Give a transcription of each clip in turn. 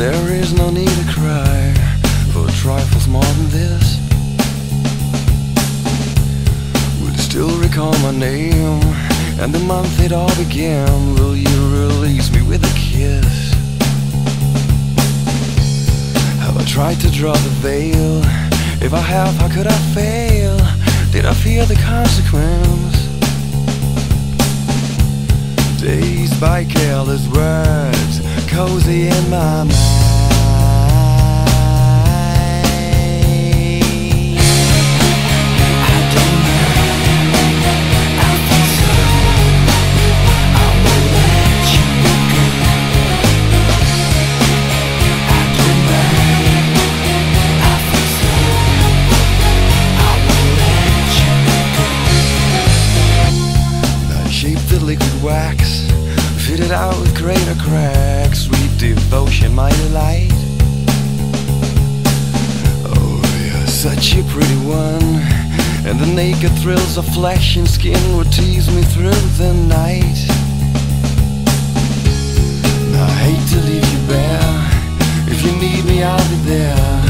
There is no need to cry for trifles more than this. Would still recall my name and the month it all began. Will you release me with a kiss? Have I tried to draw the veil? If I have, how could I fail? Did I fear the consequence? Dazed by careless words, cozy in my mind. Liquid wax, fitted out with greater cracks. Sweet devotion, my delight. Oh, you're such a pretty one, and the naked thrills of flesh and skin would tease me through the night. Now, I hate to leave you bare. If you need me, I'll be there.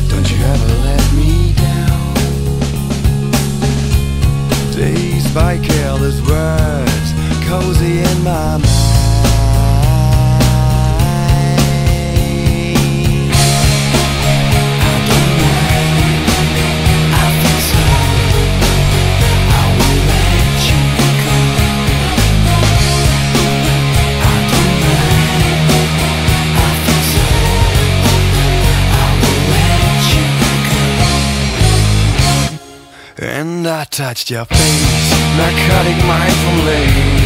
Don't you ever let me down. Dazed by careless words, cozy in my mind. I don't mind, I think so. I will let you go. I don't mind, I think so. I will let you go. And I touched your face, narcotic mind from lace.